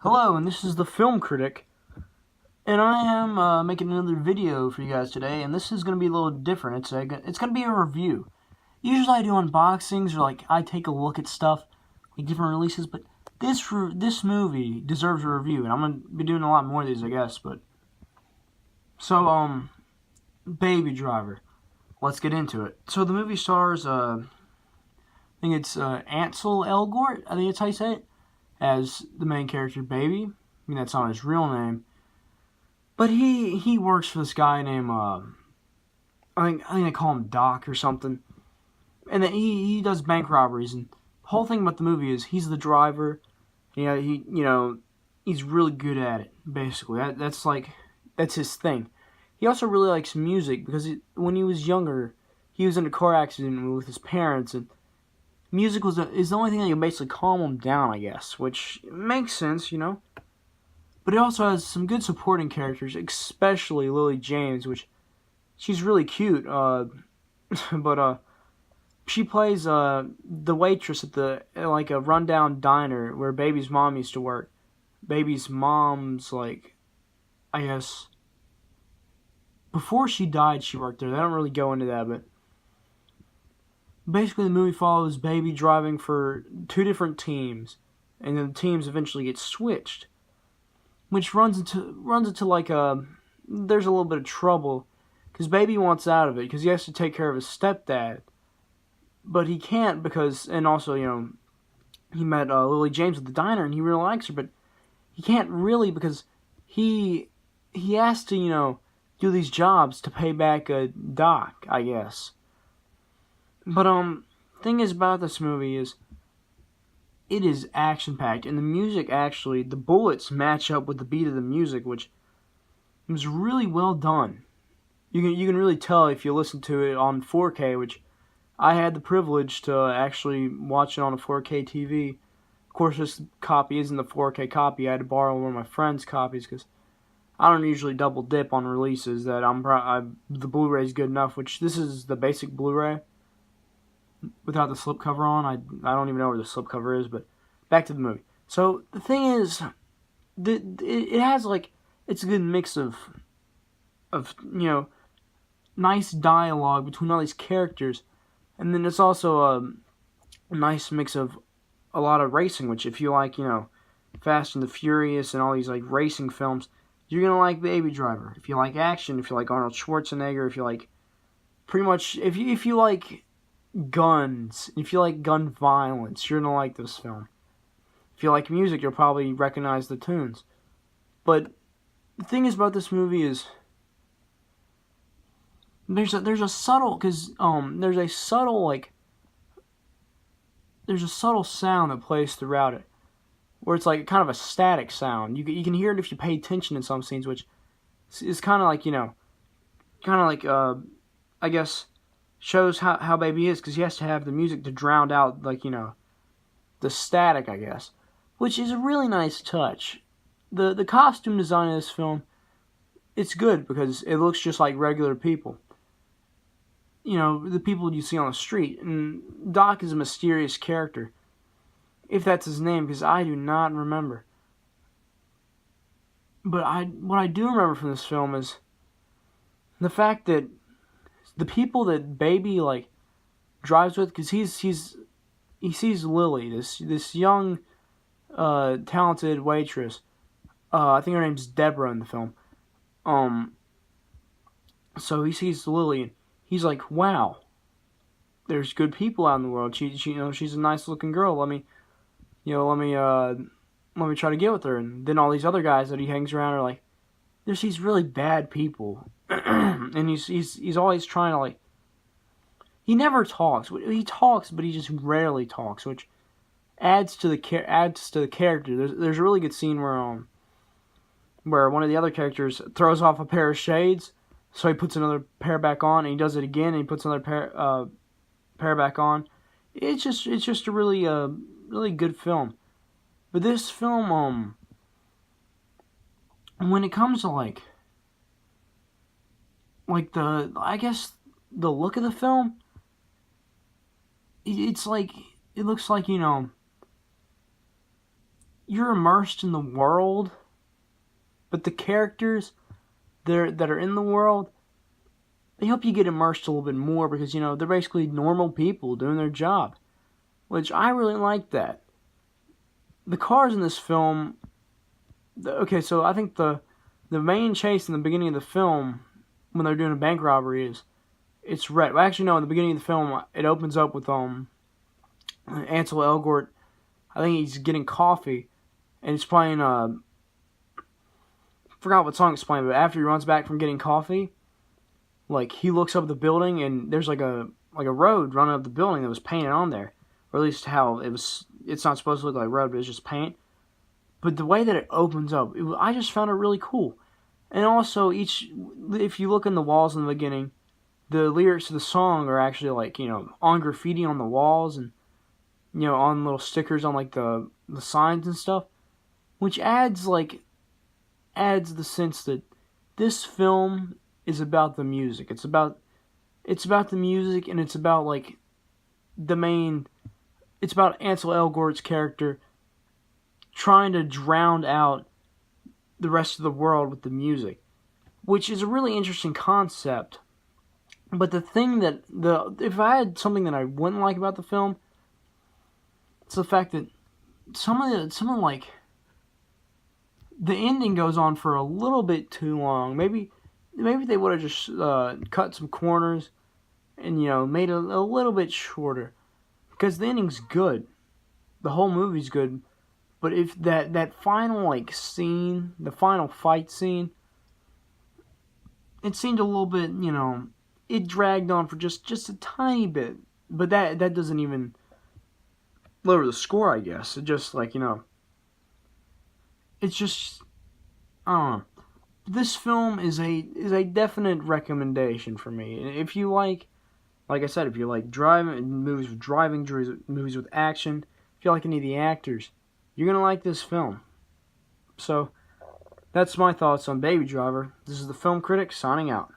Hello, and this is the Film Critic, and I am making another video for you guys today, and this is going to be a little different. It's going to be a review. Usually I do unboxings, or like I take a look at stuff, like different releases, but this movie deserves a review, and I'm going to be doing a lot more of these, I guess, but... So, Baby Driver. Let's get into it. So the movie stars, I think it's Ansel Elgort, I think that's how you say it, as the main character, Baby. I mean, that's not his real name. But he works for this guy named, I think they call him Doc or something. And then he does bank robberies. And the whole thing about the movie is he's the driver. Yeah, he's really good at it, basically. That's his thing. He also really likes music because when he was younger, he was in a car accident with his parents, and music is the only thing that can basically calm him down, I guess, which makes sense, But it also has some good supporting characters, especially Lily James, which she's really cute. But she plays the waitress at a rundown diner where Baby's mom used to work. Baby's mom's I guess before she died, she worked there. They don't really go into that, but basically the movie follows Baby driving for two different teams, and then the teams eventually get switched, which runs into there's a little bit of trouble because Baby wants out of it because he has to take care of his stepdad, but he can't because, and also he met Lily James at the diner and he really likes her, but he can't really because he has to do these jobs to pay back Doc, I guess. But thing is about this movie is it is action-packed, and the music actually, the bullets match up with the beat of the music, which was really well done. You can really tell if you listen to it on 4K, which I had the privilege to actually watch it on a 4K TV. Of course, this copy isn't the 4K copy. I had to borrow one of my friend's copies because I don't usually double dip on releases. That the Blu-ray is good enough, which this is the basic Blu-ray without the slipcover on. I don't even know where the slipcover is, but back to the movie. So the thing is, it has it's a good mix of nice dialogue between all these characters, and then it's also a nice mix of a lot of racing, which if you like Fast and the Furious and all these racing films, you're gonna like Baby Driver. If you like action, if you like Arnold Schwarzenegger, if you like pretty much if you like guns, if you like gun violence, you're gonna like this film. If you like music, you'll probably recognize the tunes. But the thing is about this movie is there's a subtle there's a subtle sound that plays throughout it, where it's kind of a static sound. You can hear it if you pay attention in some scenes, which is kind of I guess shows how Baby is, because he has to have the music to drown out the static, I guess, which is a really nice touch. The costume design of this film, it's good because it looks just like regular people. The people you see on the street. And Doc is a mysterious character, if that's his name, because I do not remember. But what I do remember from this film is the fact that the people that Baby drives with, because he sees Lily, this young talented waitress. I think her name's Deborah in the film. So he sees Lily and he's like, wow, there's good people out in the world. She's a nice looking girl. Let me try to get with her. And then all these other guys that he hangs around are like, there's these really bad people. And he's always trying to he never talks. He talks, but he just rarely talks, which adds to the character. There's a really good scene where one of the other characters throws off a pair of shades, so he puts another pair back on, and he does it again, and he puts another pair back on. It's just a really good film. But this film, when it comes to I guess the look of the film, it looks like you're immersed in the world, but the characters that are in the world, they help you get immersed a little bit more because, they're basically normal people doing their job, which I really like that. The cars in this film, okay, so I think the main chase in the beginning of the film when they're doing a bank robbery it's red. Well, actually, no, in the beginning of the film, it opens up with Ansel Elgort. I think he's getting coffee, and he's playing, forgot what song it's playing, but after he runs back from getting coffee, like, he looks up at the building, and there's like a road running up the building that was painted on there. Or at least how it's not supposed to look like a road, but it's just paint. But the way that it opens up, I just found it really cool. And also, if you look in the walls in the beginning, the lyrics of the song are actually like, on graffiti on the walls and, on little stickers on like the signs and stuff. Which adds the sense that this film is about the music. It's about the music, and it's about like it's about Ansel Elgort's character trying to drown out the rest of the world with the music, which is a really interesting concept. But the thing if I had something that I wouldn't like about the film, it's the fact that some of like the ending goes on for a little bit too long. Maybe they would have just cut some corners and made it a little bit shorter, because the ending's good, the whole movie's good. But if that final scene, the final fight scene, it seemed a little bit, it dragged on for just a tiny bit. But that doesn't even lower the score, I guess. It just it's just, I don't know. This film is a definite recommendation for me. If you like I said, if you like movies with action, if you like any of the actors, you're gonna like this film. So, that's my thoughts on Baby Driver. This is the Film Critic signing out.